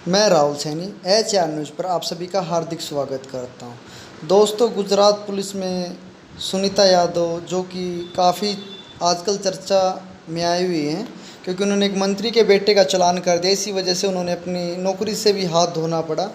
मैं Rahul Saini HR news पर आप सभी का हार्दिक स्वागत करता हूं। दोस्तों, गुजरात पुलिस में सुनीता यादव जो कि काफ़ी आजकल चर्चा में आई हुई हैं, क्योंकि उन्होंने एक मंत्री के बेटे का चालान कर दिया। इसी वजह से उन्होंने अपनी नौकरी से भी हाथ धोना पड़ा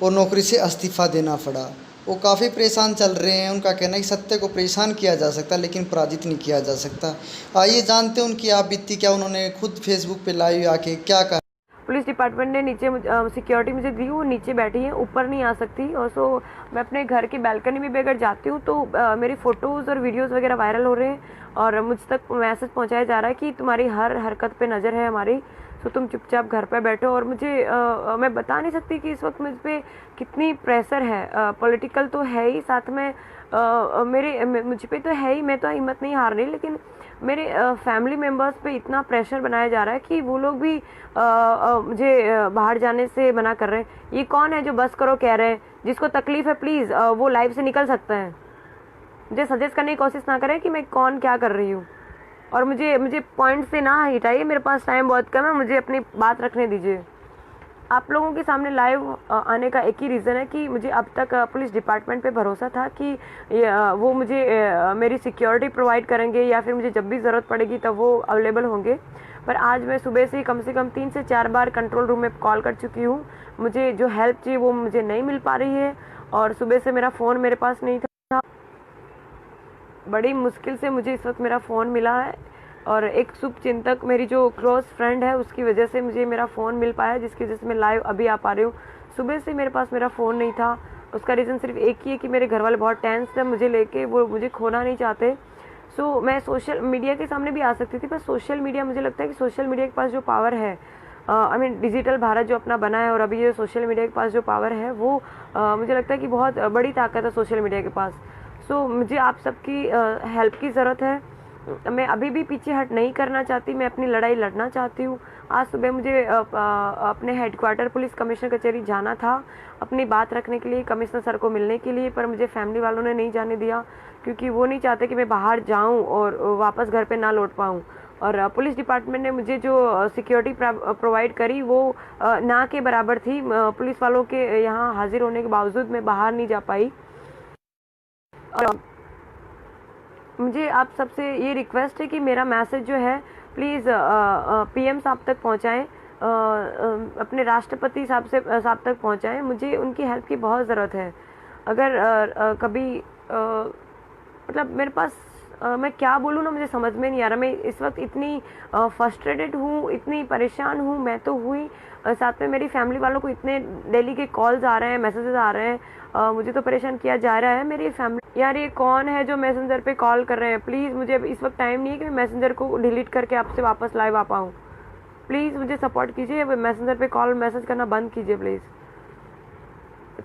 और नौकरी से इस्तीफ़ा देना पड़ा। वो काफ़ी परेशान चल रहे हैं। उनका कहना है कि सत्य को परेशान किया जा सकता लेकिन पराजित नहीं किया जा सकता। आइए जानते हैं उनकी आप बीती क्या। उन्होंने खुद फेसबुक पे लाइव आके क्या कहा। पुलिस डिपार्टमेंट ने नीचे सिक्योरिटी मुझे दी, वो नीचे बैठी है, ऊपर नहीं आ सकती। और सो मैं अपने घर की बालकनी में भी अगर जाती हूँ तो मेरी फ़ोटोज़ और वीडियोज़ वगैरह वायरल हो रहे हैं और मुझ तक मैसेज पहुँचाया जा रहा है कि तुम्हारी हर हरकत पे नज़र है हमारी, तो तुम चुपचाप घर पे बैठो। और मुझे मैं बता नहीं सकती कि इस वक्त मुझ पर कितनी प्रेशर है। पॉलिटिकल तो है ही, साथ में मुझ पे तो है ही, मैं तो हिम्मत नहीं हार रही, लेकिन मेरे फैमिली मेम्बर्स पे इतना प्रेशर बनाया जा रहा है कि वो लोग भी मुझे बाहर जाने से मना कर रहे हैं। ये कौन है जो बस करो कह रहे हैं? जिसको तकलीफ़ है प्लीज़ वो लाइफ से निकल सकता है। मुझे सजेस्ट करने की कोशिश ना करें कि मैं कौन क्या कर रही हूँ। और मुझे मुझे पॉइंट से ना हटाइए, मेरे पास टाइम बहुत कम है, मुझे अपनी बात रखने दीजिए। आप लोगों के सामने लाइव आने का एक ही रीज़न है कि मुझे अब तक पुलिस डिपार्टमेंट पे भरोसा था कि वो मुझे मेरी सिक्योरिटी प्रोवाइड करेंगे या फिर मुझे जब भी ज़रूरत पड़ेगी तब वो अवेलेबल होंगे। पर आज मैं सुबह से कम 3 से 4 बार कंट्रोल रूम में कॉल कर चुकी हूँ। मुझे जो हेल्प चाहिए वो मुझे नहीं मिल पा रही है और सुबह से मेरा फ़ोन मेरे पास नहीं था। बड़ी मुश्किल से मुझे इस वक्त मेरा फ़ोन मिला है और एक शुभ चिंतक मेरी जो क्लोज फ्रेंड है उसकी वजह से मुझे मेरा फ़ोन मिल पाया, जिसकी वजह से मैं लाइव अभी आ पा रही हूँ। सुबह से मेरे पास मेरा फ़ोन नहीं था। उसका रीज़न सिर्फ एक ही है कि मेरे घर वाले बहुत टेंस है मुझे लेके, वो मुझे खोना नहीं चाहते। सो मैं सोशल मीडिया के सामने भी आ सकती थी, पर सोशल मीडिया, मुझे लगता है कि सोशल मीडिया के पास जो पावर है, आई मीन डिजिटल भारत जो अपना बना है और अभी ये सोशल मीडिया के पास जो पावर है वो मुझे लगता है कि बहुत बड़ी ताकत है सोशल मीडिया के पास। सो मुझे आप सबकी हेल्प की ज़रूरत है। मैं अभी भी पीछे हट नहीं करना चाहती, मैं अपनी लड़ाई लड़ना चाहती हूँ। आज सुबह मुझे अपने हेडक्वार्टर पुलिस कमिश्नर कचहरी जाना था अपनी बात रखने के लिए, कमिश्नर सर को मिलने के लिए, पर मुझे फैमिली वालों ने नहीं जाने दिया क्योंकि वो नहीं चाहते कि मैं बाहर जाऊँ और वापस घर पे ना लौट पाऊँ। और पुलिस डिपार्टमेंट ने मुझे जो सिक्योरिटी प्रोवाइड करी वो ना के बराबर थी। पुलिस वालों के यहाँ हाजिर होने के बावजूद मैं बाहर नहीं जा पाई। और मुझे आप सबसे ये रिक्वेस्ट है कि मेरा मैसेज जो है प्लीज़ PM साहब तक पहुंचाएं, अपने राष्ट्रपति साहब तक पहुंचाएं। मुझे उनकी हेल्प की बहुत ज़रूरत है। अगर कभी मतलब मेरे पास मैं क्या बोलूँ ना, मुझे समझ में नहीं आ रहा। मैं इस वक्त इतनी फ्रस्ट्रेटेड हूँ, इतनी परेशान हूँ, मैं तो हुई, साथ में मेरी फैमिली वालों को इतने डेली के कॉल्स आ रहे हैं, मैसेजेस आ रहे हैं, मुझे तो परेशान किया जा रहा है। मेरी फैमिली, यार ये कौन है जो मैसेंजर पे कॉल कर रहे हैं? प्लीज़ मुझे इस वक्त टाइम नहीं है कि मैं मैसेंजर को डिलीट करके आपसे वापस लाइव आ पाऊँ। प्लीज़ मुझे सपोर्ट कीजिए, मैसेंजर पे कॉल मैसेज करना बंद कीजिए प्लीज़।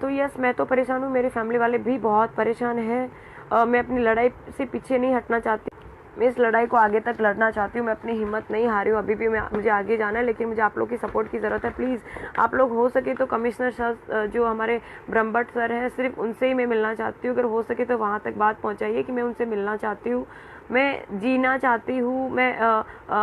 तो यस, मैं तो परेशान हूँ, मेरी फैमिली वाले भी बहुत परेशान हैं। मैं अपनी लड़ाई से पीछे नहीं हटना चाहती, मैं इस लड़ाई को आगे तक लड़ना चाहती हूँ। मैं अपनी हिम्मत नहीं हारी हूँ, अभी भी मुझे आगे जाना है, लेकिन मुझे आप लोग की सपोर्ट की ज़रूरत है। प्लीज़ आप लोग हो सके तो कमिश्नर सर जो हमारे ब्रह्मभट्ट सर हैं, सिर्फ उनसे ही मैं मिलना चाहती हूँ। अगर हो सके तो वहाँ तक बात पहुँचाइए कि मैं उनसे मिलना चाहती हूँ, मैं जीना चाहती हूँ। मैं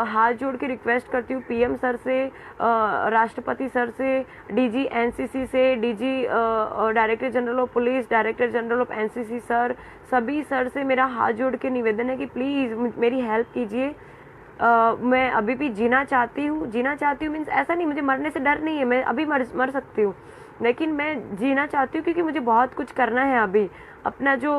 हाथ जोड़ के रिक्वेस्ट करती हूँ PM सर से, राष्ट्रपति सर से, DG NCC से, DG director general of police, director general of NCC sir, सभी सर से मेरा हाथ जोड़ के निवेदन है कि प्लीज़ मेरी हेल्प कीजिए। मैं अभी भी जीना चाहती हूँ। जीना चाहती हूँ मीन्स ऐसा नहीं, मुझे मरने से डर नहीं है, मैं अभी मर सकती हूँ, लेकिन मैं जीना चाहती हूँ क्योंकि मुझे बहुत कुछ करना है अभी। अपना जो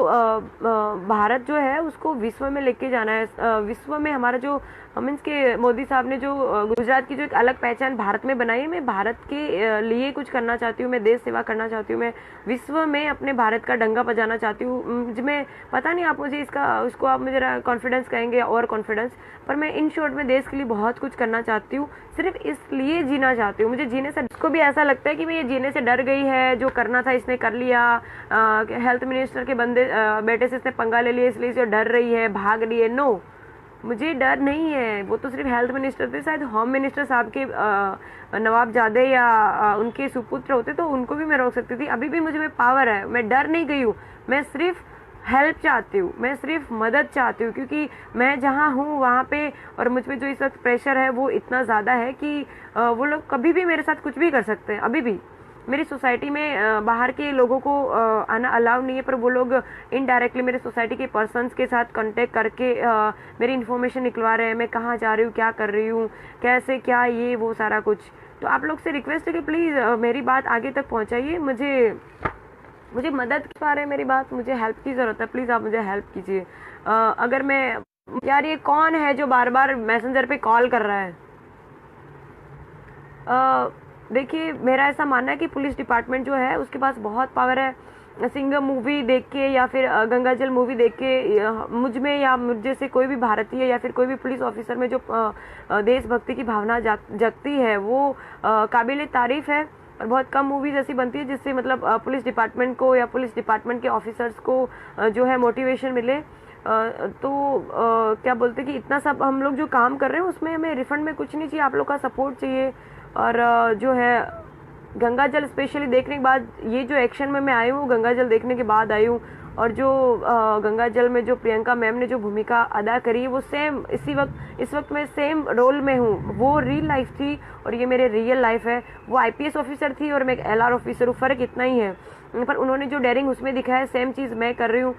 भारत जो है उसको विश्व में लेके जाना है। विश्व में हमारा जो मीन्स के मोदी साहब ने जो गुजरात की जो एक अलग पहचान भारत में बनाई है, मैं भारत के लिए कुछ करना चाहती हूँ, मैं देश सेवा करना चाहती हूँ, मैं विश्व में अपने भारत का डंका बजाना चाहती हूँ। मैं पता नहीं आप मुझे उसको आप मुझे कॉन्फिडेंस कहेंगे और कॉन्फिडेंस, पर मैं इन शॉर्ट में देश के लिए बहुत कुछ करना चाहती हूँ, सिर्फ इसलिए जीना चाहती हूँ। मुझे जीने से, इसको भी ऐसा लगता है कि मैं ये जीने से डर गई है, जो करना था इसने कर लिया, हेल्थ मिनिस्टर के बेटे से इसने पंगा ले लिया इसलिए इसे डर रही है, भाग रही है। नो, मुझे डर नहीं है। वो तो सिर्फ हेल्थ मिनिस्टर थे, शायद होम मिनिस्टर साहब के नवाबजादे या उनके सुपुत्र होते तो उनको भी मैं रोक सकती थी। अभी भी मुझे में पावर है, मैं डर नहीं गई हूँ, मैं सिर्फ हेल्प चाहती हूँ, मैं सिर्फ मदद चाहती हूँ, क्योंकि मैं जहाँ हूँ वहाँ पे और मुझ पे जो इस वक्त प्रेशर है वो इतना ज़्यादा है कि वो लोग कभी भी मेरे साथ कुछ भी कर सकते हैं। अभी भी मेरी सोसाइटी में बाहर के लोगों को आना अलाउ नहीं है, पर वो लोग इनडायरेक्टली मेरे सोसाइटी के पर्सन्स के साथ कांटेक्ट करके मेरी इन्फॉर्मेशन निकलवा रहे हैं, मैं कहाँ जा रही हूँ, क्या कर रही हूँ, कैसे क्या, ये वो सारा कुछ। तो आप लोग से रिक्वेस्ट है कि प्लीज़ मेरी बात आगे तक पहुँचाइए, मुझे मदद पा रहे हैं मेरी बात, मुझे हेल्प की ज़रूरत है, प्लीज़ आप मुझे हेल्प कीजिए। अगर मैं, यार ये कौन है जो बार बार मैसेंजर पे कॉल कर रहा है? देखिए, मेरा ऐसा मानना है कि पुलिस डिपार्टमेंट जो है उसके पास बहुत पावर है। सिंघम मूवी देख के या फिर गंगाजल मूवी देख के मुझ में या मुझ जैसे कोई भी भारतीय या फिर कोई भी पुलिस ऑफिसर में जो देशभक्ति की भावना जगती है वो काबिल तारीफ है। और बहुत कम मूवीज़ ऐसी बनती है जिससे मतलब पुलिस डिपार्टमेंट को या पुलिस डिपार्टमेंट के ऑफिसर्स को जो है मोटिवेशन मिले। तो क्या बोलते हैं कि इतना सब हम लोग जो काम कर रहे हैं उसमें हमें रिफंड में कुछ नहीं चाहिए, आप लोग का सपोर्ट चाहिए। और जो है गंगाजल स्पेशली देखने के बाद, ये जो एक्शन में मैं आई हूँ गंगाजल देखने के बाद आई हूँ, और जो गंगाजल में जो प्रियंका मैम ने जो भूमिका अदा करी है वो सेम इस वक्त मैं सेम रोल में हूँ। वो रियल लाइफ थी और ये मेरे रियल लाइफ है। वो आईपीएस ऑफिसर थी और मैं एक एलआर ऑफिसर हूँ, फ़र्क इतना ही है। पर उन्होंने जो डेयरिंग उसमें दिखाया सेम चीज़ मैं कर रही हूँ।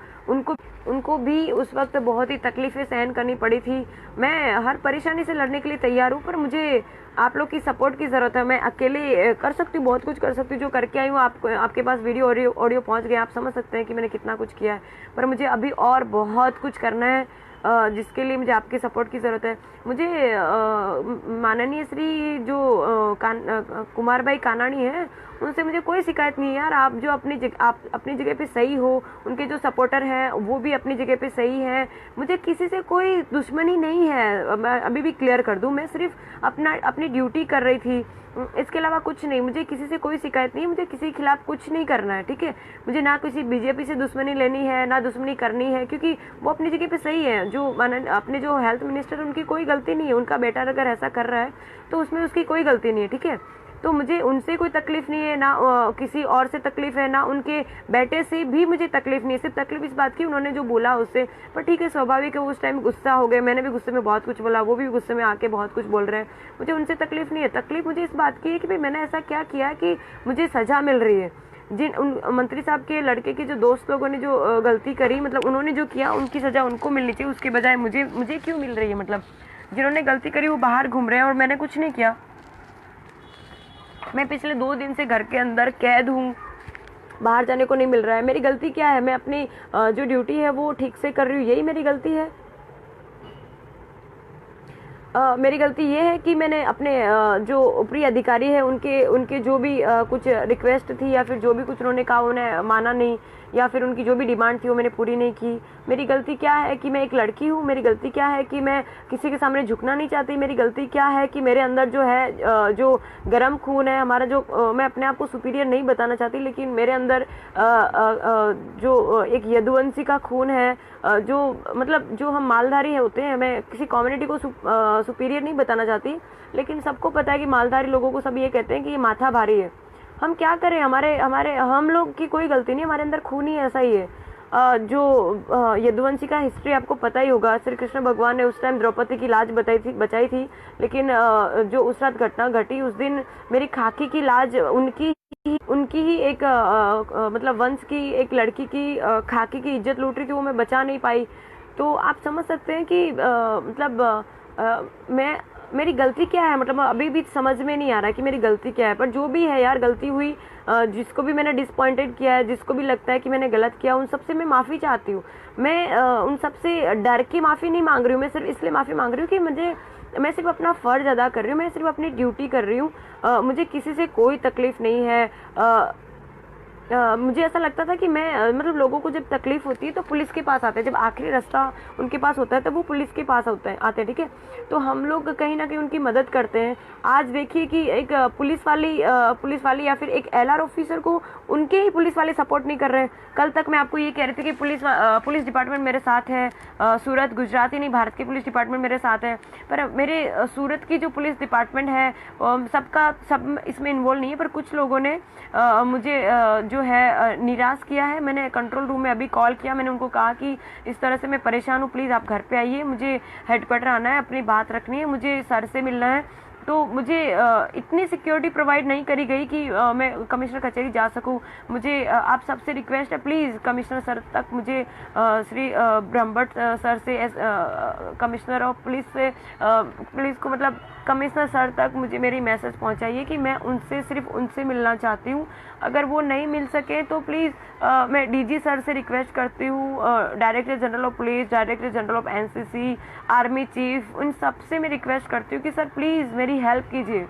उनको भी उस वक्त बहुत ही तकलीफ़ें सहन करनी पड़ी थी। मैं हर परेशानी से लड़ने के लिए तैयार हूँ, पर मुझे आप लोग की सपोर्ट की ज़रूरत है। मैं अकेले कर सकती हूँ, बहुत कुछ कर सकती हूँ, जो करके आई हूँ आपके पास वीडियो ऑडियो पहुँच गया, आप समझ सकते हैं कि मैंने कितना कुछ किया है। पर मुझे अभी और बहुत कुछ करना है, जिसके लिए मुझे आपके सपोर्ट की ज़रूरत है। मुझे माननीय श्री जो कुमार भाई कानाणी हैं उनसे मुझे कोई शिकायत नहीं है यार। आप अपनी जगह पे सही हो, उनके जो सपोर्टर हैं वो भी अपनी जगह पे सही हैं। मुझे किसी से कोई दुश्मनी नहीं है, मैं अभी भी क्लियर कर दूं। मैं सिर्फ अपनी ड्यूटी कर रही थी, इसके अलावा कुछ नहीं। मुझे किसी से कोई शिकायत नहीं है, मुझे किसी के खिलाफ कुछ नहीं करना है, ठीक है। मुझे ना किसी बीजेपी से दुश्मनी लेनी है, ना दुश्मनी करनी है, क्योंकि वो अपनी जगह पे सही है। जो अपने जो हेल्थ मिनिस्टर, उनकी कोई गलती नहीं है। उनका बेटा अगर ऐसा कर रहा है तो उसमें उसकी कोई गलती नहीं है, ठीक है। तो मुझे उनसे कोई तकलीफ नहीं है, ना किसी और से तकलीफ है, ना उनके बेटे से भी मुझे तकलीफ नहीं है। सिर्फ तकलीफ इस बात की उन्होंने जो बोला उससे, पर ठीक है, स्वाभाविक है, उस टाइम गुस्सा हो गए। मैंने भी गुस्से में बहुत कुछ बोला, वो भी गुस्से में आके बहुत कुछ बोल रहे हैं। मुझे उनसे तकलीफ नहीं है। तकलीफ मुझे इस बात की है कि भाई मैंने ऐसा क्या किया कि मुझे सजा मिल रही है। उन मंत्री साहब के लड़के के जो दोस्त लोगों ने जो गलती करी, मतलब उन्होंने जो किया उनकी सजा उनको मिलनी चाहिए, उसके बजाय मुझे क्यों मिल रही है। मतलब जिन्होंने गलती करी वो बाहर घूम रहे हैं और मैंने कुछ नहीं किया। मैं पिछले 2 दिन से घर के अंदर कैद हूँ, बाहर जाने को नहीं मिल रहा है। मेरी गलती क्या है? मैं अपनी जो ड्यूटी है वो ठीक से कर रही हूँ, यही मेरी गलती है। मेरी गलती ये है कि मैंने अपने जो ऊपरी अधिकारी है उनके जो भी कुछ रिक्वेस्ट थी या फिर जो भी कुछ उन्होंने कहा उन्हें माना नहीं, या फिर उनकी जो भी डिमांड थी वो मैंने पूरी नहीं की। मेरी गलती क्या है कि मैं एक लड़की हूँ। मेरी गलती क्या है कि मैं किसी के सामने झुकना नहीं चाहती। मेरी गलती क्या है कि मेरे अंदर जो है जो गर्म खून है हमारा, जो मैं अपने आप को सुपीरियर नहीं बताना चाहती, लेकिन मेरे अंदर जो एक यदुवंशी का खून है, जो मतलब जो हम मालधारी होते हैं। मैं किसी कम्युनिटी को सुपीरियर नहीं बताना चाहती, लेकिन सबको पता है कि मालधारी लोगों को सब ये कहते हैं कि ये माथा भारी है। हम क्या करें, हम लोग की कोई गलती नहीं, हमारे अंदर खून ही ऐसा ही है। जो यदुवंशी का हिस्ट्री आपको पता ही होगा। श्री कृष्ण भगवान ने उस टाइम द्रौपदी की लाज बचाई थी, लेकिन जो उस रात घटना घटी उस दिन मेरी खाकी की लाज उनकी ही एक मतलब वंश की एक लड़की की खाकी की इज्जत लूट रही थी, वो मैं बचा नहीं पाई। तो आप समझ सकते हैं कि मेरी गलती क्या है। मतलब अभी भी समझ में नहीं आ रहा कि मेरी गलती क्या है। पर जो भी है यार, गलती हुई, जिसको भी मैंने डिसपॉइंटेड किया है, जिसको भी लगता है कि मैंने गलत किया, उन सबसे मैं माफ़ी चाहती हूँ। मैं उन सबसे डर के माफ़ी नहीं मांग रही हूँ, मैं सिर्फ इसलिए माफ़ी मांग रही हूँ कि मैं सिर्फ अपना फ़र्ज़ अदा कर रही हूँ, मैं सिर्फ अपनी ड्यूटी कर रही हूँ। मुझे किसी से कोई तकलीफ़ नहीं है। मुझे ऐसा लगता था कि मैं मतलब लोगों को जब तकलीफ होती है तो पुलिस के पास आते हैं, जब आखिरी रास्ता उनके पास होता है तो वो पुलिस के पास आते हैं, ठीक है। तो हम लोग कहीं ना कहीं उनकी मदद करते हैं। आज देखिए कि एक पुलिस वाली या फिर एक एलआर ऑफिसर को उनके ही पुलिस वाले सपोर्ट नहीं कर रहे हैं। कल तक मैं आपको ये कह रही थी कि पुलिस डिपार्टमेंट मेरे साथ है, सूरत गुजरात ही नहीं भारत की पुलिस डिपार्टमेंट मेरे साथ है। पर मेरे सूरत की जो पुलिस डिपार्टमेंट है सब इसमें इन्वॉल्व नहीं है। पर कुछ लोगों ने मुझे जो है निराश किया है। मैंने कंट्रोल रूम में अभी कॉल किया, मैंने उनको कहा कि इस तरह से मैं परेशान हूँ, प्लीज़ आप घर पे आइए, मुझे हेडक्वार्टर आना है, अपनी बात रखनी है, मुझे सर से मिलना है। तो मुझे इतनी सिक्योरिटी प्रोवाइड नहीं करी गई कि मैं कमिश्नर कचहरी जा सकूं। मुझे आप सबसे रिक्वेस्ट है, प्लीज़ कमिश्नर सर तक मुझे श्री ब्रह्मभट्ट सर से कमिश्नर ऑफ पुलिस से पुलिस को मतलब कमिश्नर सर तक मुझे मेरी मैसेज पहुंचाइए कि मैं उनसे सिर्फ उनसे मिलना चाहती हूं। अगर वो नहीं मिल सके तो प्लीज़ मैं डीजी सर से रिक्वेस्ट करती हूँ, director general of police, director general of NCC, army chief, उन सब से मैं रिक्वेस्ट करती हूँ कि सर प्लीज़ मेरी हेल्प कीजिए।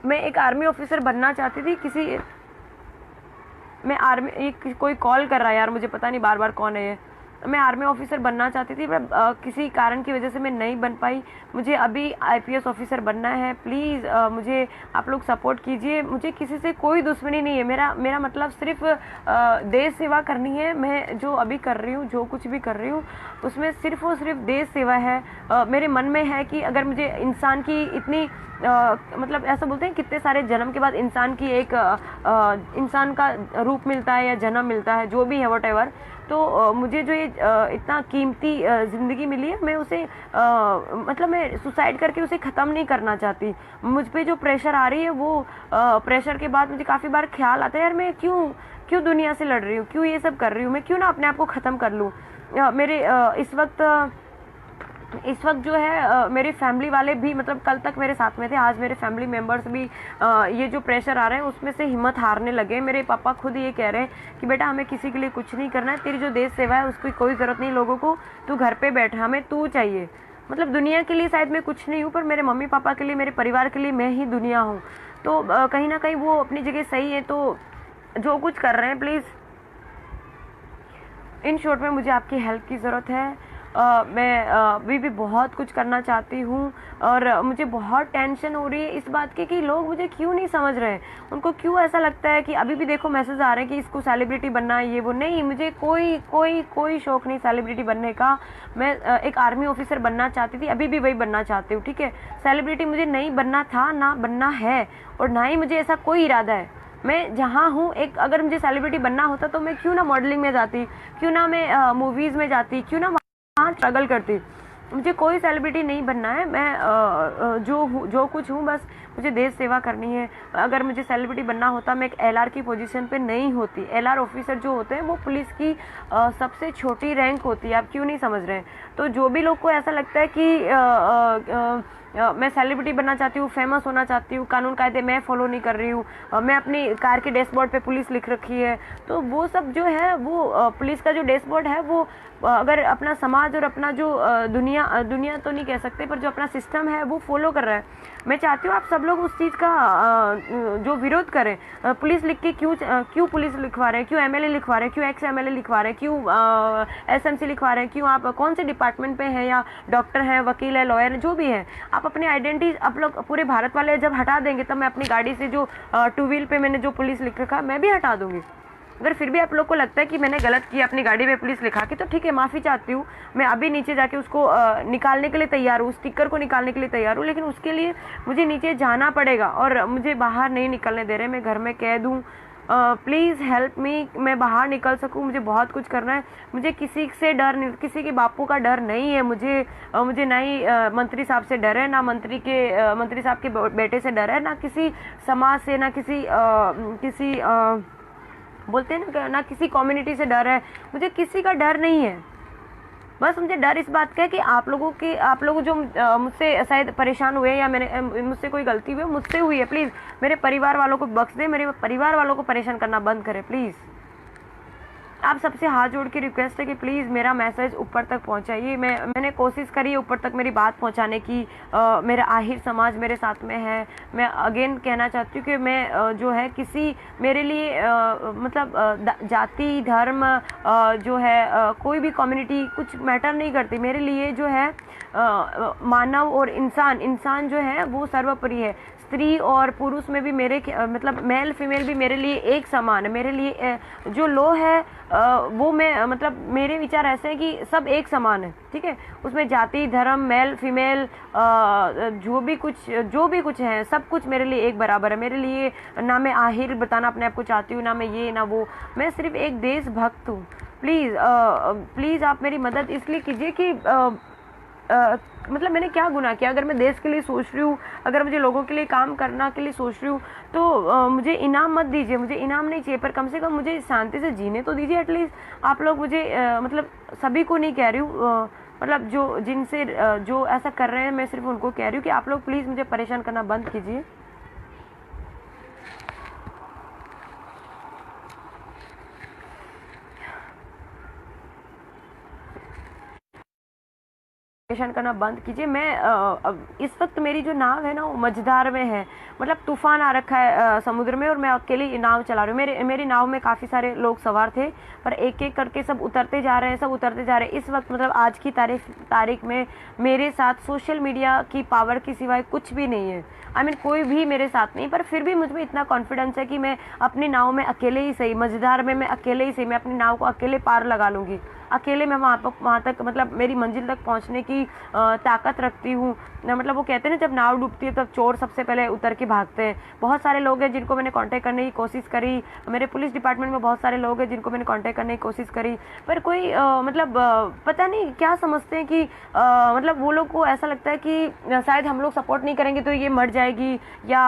मैं एक आर्मी ऑफिसर बनना चाहती थी। मैं आर्मी एक कोई कॉल कर रहा है यार, मुझे पता नहीं बार बार कौन है ये। मैं आर्मी ऑफिसर बनना चाहती थी, पर किसी कारण की वजह से मैं नहीं बन पाई। मुझे अभी आईपीएस ऑफिसर बनना है। प्लीज़ मुझे आप लोग सपोर्ट कीजिए। मुझे किसी से कोई दुश्मनी नहीं है। मेरा मतलब सिर्फ देश सेवा करनी है। मैं जो अभी कर रही हूँ, जो कुछ भी कर रही हूँ, उसमें सिर्फ और सिर्फ देश सेवा है। मेरे मन में है कि अगर मुझे इंसान की इतनी मतलब ऐसा बोलते हैं कितने सारे जन्म के बाद इंसान की एक इंसान का रूप मिलता है या जन्म मिलता है, जो भी है व्हाटएवर। तो मुझे जो ये इतना कीमती ज़िंदगी मिली है, मैं उसे मतलब मैं सुसाइड करके उसे ख़त्म नहीं करना चाहती। मुझ पे जो प्रेशर आ रही है, वो प्रेशर के बाद मुझे काफ़ी बार ख्याल आता है, यार मैं क्यों दुनिया से लड़ रही हूँ, क्यों ये सब कर रही हूँ, मैं क्यों ना अपने आप को ख़त्म कर लूँ। मेरे इस वक्त जो है मेरी फैमिली वाले भी मतलब कल तक मेरे साथ में थे, आज मेरे फैमिली मेम्बर्स भी ये जो प्रेशर आ रहे हैं उसमें से हिम्मत हारने लगे। मेरे पापा खुद ये कह रहे हैं कि बेटा हमें किसी के लिए कुछ नहीं करना है, तेरी जो देश सेवा है उसकी कोई ज़रूरत नहीं लोगों को, तू घर पे बैठ, हमें तू चाहिए। मतलब दुनिया के लिए शायद मैं कुछ नहीं हूँ, पर मेरे मम्मी पापा के लिए, मेरे परिवार के लिए मैं ही दुनिया हूँ। तो कहीं ना कहीं वो अपनी जगह सही है। तो जो कुछ कर रहे हैं प्लीज़, इन शॉर्ट में मुझे आपकी हेल्प की ज़रूरत है। मैं अभी भी बहुत कुछ करना चाहती हूँ और मुझे बहुत टेंशन हो रही है इस बात की कि लोग मुझे क्यों नहीं समझ रहे हैं। उनको क्यों ऐसा लगता है कि अभी भी देखो मैसेज आ रहे हैं कि इसको सेलिब्रिटी बनना है, ये वो। नहीं, मुझे कोई शौक नहीं सेलिब्रिटी बनने का। मैं एक आर्मी ऑफिसर बनना चाहती थी, अभी भी वही बनना चाहती हूँ, ठीक है। सेलिब्रिटी मुझे नहीं बनना था, ना बनना है, और ना ही मुझे ऐसा कोई इरादा है। मैं जहाँ हूँ, एक अगर मुझे सेलिब्रिटी बनना होता तो मैं क्यों ना मॉडलिंग में जाती, क्यों ना मैं मूवीज़ में जाती, क्यों ना वहाँ स्ट्रगल करती। मुझे कोई सेलिब्रिटी नहीं बनना है। मैं जो कुछ हूँ बस मुझे देश सेवा करनी है। अगर मुझे सेलिब्रिटी बनना होता मैं एक एलआर की पोजीशन पे नहीं होती। एलआर ऑफिसर जो होते हैं वो पुलिस की सबसे छोटी रैंक होती है। आप क्यों नहीं समझ रहे हैं? तो जो भी लोग को ऐसा लगता है कि मैं सेलिब्रिटी बनना चाहती हूँ, फेमस होना चाहती हूँ, कानून कायदे मैं फॉलो नहीं कर रही हूँ, मैं अपनी कार के डैशबोर्ड पे पुलिस लिख रखी है, तो वो सब जो है वो पुलिस का जो डैशबोर्ड है वो अगर अपना समाज और अपना जो दुनिया तो नहीं कह सकते, पर जो अपना सिस्टम है वो फॉलो कर रहा है। मैं चाहती हूँ आप सब लोग उस चीज़ का जो विरोध करें। पुलिस लिख के क्यों पुलिस लिखवा रहे हैं, क्यों एमएलए लिखवा रहे हैं, क्यों एक्स एमएलए लिखवा रहे हैं, क्यों एसएमसी लिखवा रहे हैं, क्यों आप कौन से डिपार्टमेंट पे हैं, या डॉक्टर हैं, वकील है, लॉयर है, जो भी है, आप अपनी आइडेंटिटी आप लोग पूरे भारत वाले जब हटा देंगे तब मैं अपनी गाड़ी से जो टू व्हील पे मैंने जो पुलिस लिख रखा मैं भी हटा दूंगी। अगर फिर भी आप लोग को लगता है कि मैंने गलत किया अपनी गाड़ी में पुलिस लिखा के, तो ठीक है, माफ़ी चाहती हूँ। मैं अभी नीचे जाके उसको निकालने के लिए तैयार हूँ, स्टिकर को निकालने के लिए तैयार हूँ, लेकिन उसके लिए मुझे नीचे जाना पड़ेगा और मुझे बाहर नहीं निकलने दे रहे। मैं घर में कह दूँ प्लीज़ हेल्प मी, मैं बाहर निकल सकूं, मुझे बहुत कुछ करना है। मुझे किसी से डर नहीं, किसी के बापू का डर नहीं है। मुझे ना ही मंत्री साहब से डर है, ना मंत्री साहब के बेटे से डर है, ना किसी समाज से, ना किसी बोलते हैं ना किसी कम्युनिटी से डर है। मुझे किसी का डर नहीं है। बस मुझे डर इस बात का है कि आप लोग जो मुझसे शायद परेशान हुए या मुझसे कोई गलती हुई, मुझसे हुई है, प्लीज़ मेरे परिवार वालों को बख्श दे, मेरे परिवार वालों को परेशान करना बंद करें प्लीज़। आप सबसे हाथ जोड़ के रिक्वेस्ट है कि प्लीज़ मेरा मैसेज ऊपर तक पहुंचाइए। मैंने कोशिश करी है ऊपर तक मेरी बात पहुंचाने की। मेरा आहिर समाज मेरे साथ में है। मैं अगेन कहना चाहती हूँ कि मैं जो है किसी मेरे लिए मतलब जाति धर्म जो है कोई भी कम्युनिटी कुछ मैटर नहीं करती। मेरे लिए जो है मानव और इंसान जो है वो सर्वोपरि है। स्त्री और पुरुष में भी मेरे मतलब मेल फीमेल भी मेरे लिए एक समान है। मेरे लिए जो लॉ है वो मैं मतलब मेरे विचार ऐसे हैं कि सब एक समान है, ठीक है। उसमें जाति धर्म मेल फीमेल जो भी कुछ है सब कुछ मेरे लिए एक बराबर है। मेरे लिए ना मैं आहिर बताना अपने आप को चाहती हूँ, ना मैं ये ना वो, मैं सिर्फ एक देशभक्त हूँ। प्लीज़ प्लीज़ आप मेरी मदद इसलिए कीजिए कि मतलब मैंने क्या गुनाह किया? अगर मैं देश के लिए सोच रही हूँ, अगर मुझे लोगों के लिए काम करना के लिए सोच रही हूँ, तो मुझे इनाम मत दीजिए, मुझे इनाम नहीं चाहिए, पर कम से कम मुझे शांति से जीने तो दीजिए एटलीस्ट। आप लोग मुझे मतलब सभी को नहीं कह रही हूँ, मतलब जो ऐसा कर रहे हैं मैं सिर्फ उनको कह रही हूँ कि आप लोग प्लीज़ मुझे परेशान करना बंद कीजिए। परेशान करना बंद कीजिए। मैं इस वक्त मेरी जो नाव है ना वो मझधार में है, मतलब तूफान आ रखा है समुद्र में, और मैं अकेली नाव चला रही हूँ। मेरी नाव में काफ़ी सारे लोग सवार थे, पर एक एक करके सब उतरते जा रहे हैं, सब उतरते जा रहे हैं। इस वक्त मतलब आज की तारीख में मेरे साथ सोशल मीडिया की पावर की सिवाय कुछ भी नहीं है। कोई भी मेरे साथ नहीं, पर फिर भी मुझ में इतना कॉन्फिडेंस है कि मैं अपनी नाव में अकेले ही सही, मझधार में मैं अकेले ही सही, मैं अपनी नाव को अकेले पार लगा लूँगी। अकेले मैं वहाँ तक मतलब मेरी मंजिल तक पहुँचने की ताकत रखती हूँ। मतलब वो कहते हैं ना, जब नाव डूबती है तब चोर सबसे पहले उतर के भागते हैं। बहुत सारे लोग हैं जिनको मैंने कांटेक्ट करने की कोशिश करी, मेरे पुलिस डिपार्टमेंट में बहुत सारे लोग हैं जिनको मैंने कांटेक्ट करने की कोशिश करी, पर कोई पता नहीं क्या समझते हैं कि मतलब वो लोग को ऐसा लगता है कि शायद हम लोग सपोर्ट नहीं करेंगे तो ये मर जाएगी, या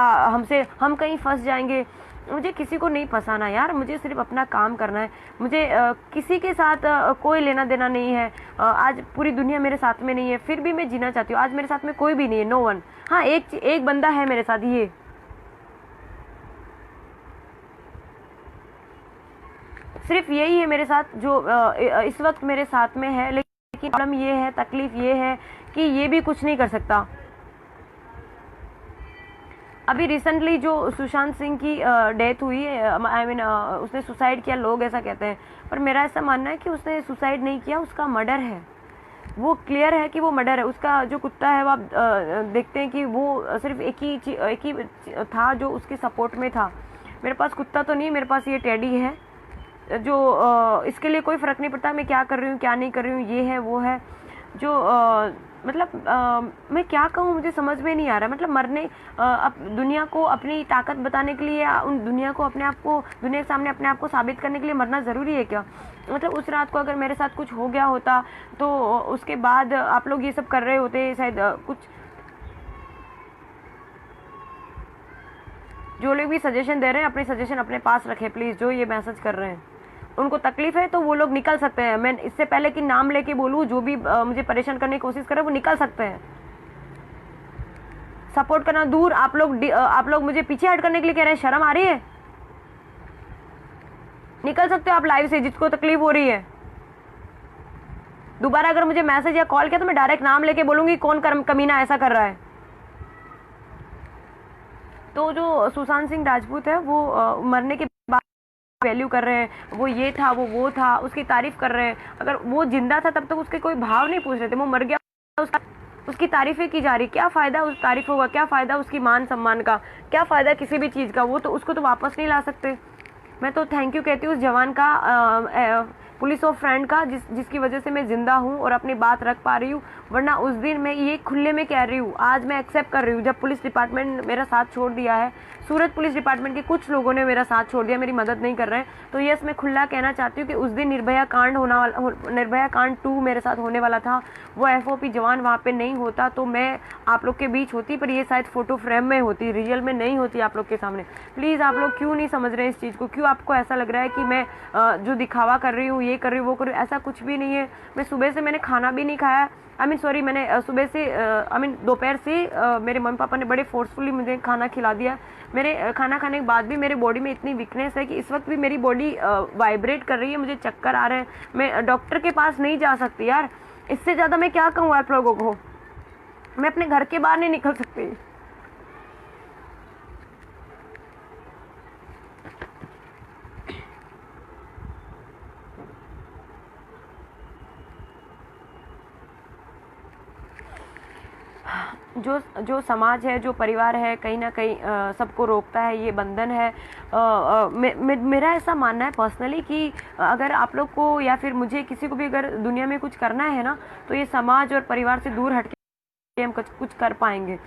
हम कहीं फंस जाएंगे। मुझे किसी को नहीं फंसाना यार, मुझे सिर्फ अपना काम करना है। मुझे किसी के साथ कोई लेना देना नहीं है। आज पूरी दुनिया मेरे साथ में नहीं है, फिर भी मैं जीना चाहती हूँ। आज मेरे साथ में कोई भी नहीं है, नो वन। हाँ, एक बंदा है मेरे साथ, ये सिर्फ यही है मेरे साथ जो इस वक्त मेरे साथ में है। लेकिन प्रॉब्लम ये है, तकलीफ ये है कि ये भी कुछ नहीं कर सकता। अभी रिसेंटली जो सुशांत सिंह की डेथ हुई, उसने सुसाइड किया, लोग ऐसा कहते हैं, पर मेरा ऐसा मानना है कि उसने सुसाइड नहीं किया, उसका मर्डर है। वो क्लियर है कि वो मर्डर है। उसका जो कुत्ता है वो आप देखते हैं कि वो सिर्फ एक ही था जो उसके सपोर्ट में था। मेरे पास कुत्ता तो नहीं, मेरे पास ये टेडी है जो इसके लिए कोई फ़र्क नहीं पड़ता मैं क्या कर रही हूँ क्या नहीं कर रही हूँ, ये है वो है जो मैं क्या कहूँ, मुझे समझ में नहीं आ रहा। मतलब मरने दुनिया को अपनी ताकत बताने के लिए, या उन दुनिया को अपने आप को दुनिया के सामने अपने आप को साबित करने के लिए मरना ज़रूरी है क्या? मतलब उस रात को अगर मेरे साथ कुछ हो गया होता तो उसके बाद आप लोग ये सब कर रहे होते शायद। कुछ जो लोग भी सजेशन दे रहे हैं अपने सजेशन अपने पास रखें प्लीज़। जो ये मैसेज कर रहे हैं उनको तकलीफ है तो वो लोग निकल सकते हैं। मैं इससे पहले कि नाम लेके बोलूँ, जो भी मुझे परेशान करने की कोशिश करे वो निकल सकते हैं। सपोर्ट करना दूर, आप लोग मुझे पीछे हट करने के लिए कह रहे हैं। शर्म आ रही है? निकल सकते हो आप लाइव से, जिसको तकलीफ हो रही है। दोबारा अगर मुझे मैसेज या कॉल किया तो मैं डायरेक्ट नाम लेके बोलूंगी कौन कमीना ऐसा कर रहा है। तो जो सुशांत सिंह राजपूत है वो मरने के बाद वैल्यू कर रहे हैं, वो ये था वो था, उसकी तारीफ कर रहे हैं। अगर वो जिंदा था तब तक उसके कोई भाव नहीं पूछ रहे थे, वो मर गया उसकी तारीफें की जा रही। क्या फ़ायदा उस तारीफ होगा, क्या फ़ायदा उसकी मान सम्मान का, क्या फ़ायदा किसी भी चीज़ का? वो तो उसको तो वापस नहीं ला सकते। मैं तो थैंक यू कहती हूँ उस जवान का, पुलिस ऑफ फ्रेंड का, जिसकी वजह से मैं ज़िंदा हूँ और अपनी बात रख पा रही हूँ। वरना उस दिन मैं ये खुले में कह रही हूँ, आज मैं एक्सेप्ट कर रही हूँ। जब पुलिस डिपार्टमेंट मेरा साथ छोड़ दिया है, सूरत पुलिस डिपार्टमेंट के कुछ लोगों ने मेरा साथ छोड़ दिया, मेरी मदद नहीं कर रहे हैं, तो यस मैं खुला कहना चाहती हूँ कि उस दिन निर्भया कांड 2 मेरे साथ होने वाला था। वो FOP जवान वहाँ पे नहीं होता तो मैं आप लोग के बीच होती, पर ये शायद फ़ोटो फ्रेम में होती, रियल में नहीं होती आप लोग के सामने। प्लीज़ आप लोग क्यों नहीं समझ रहे इस चीज़ को? क्यों आपको ऐसा लग रहा है कि मैं जो दिखावा कर रही हूँ, ये कर रही हूँ, वो कर रही हूँ? ऐसा कुछ भी नहीं है। मैं सुबह से मैंने खाना भी नहीं खाया। मैंने सुबह से दोपहर से मेरे मम्मी पापा ने बड़े फोर्सफुली मुझे खाना खिला दिया। मेरे खाना खाने के बाद भी मेरे बॉडी में इतनी वीकनेस है कि इस वक्त भी मेरी बॉडी वाइब्रेट कर रही है, मुझे चक्कर आ रहे हैं। मैं डॉक्टर के पास नहीं जा सकती यार। इससे ज़्यादा मैं क्या कहूँ आप लोगों को? मैं अपने घर के बाहर नहीं निकल सकती। जो समाज है, जो परिवार है, कहीं ना कहीं सबको रोकता है, ये बंधन है। मेरा ऐसा मानना है पर्सनली कि अगर आप लोग को या फिर मुझे किसी को भी अगर दुनिया में कुछ करना है ना, तो ये समाज और परिवार से दूर हटके हम कुछ कर पाएंगे।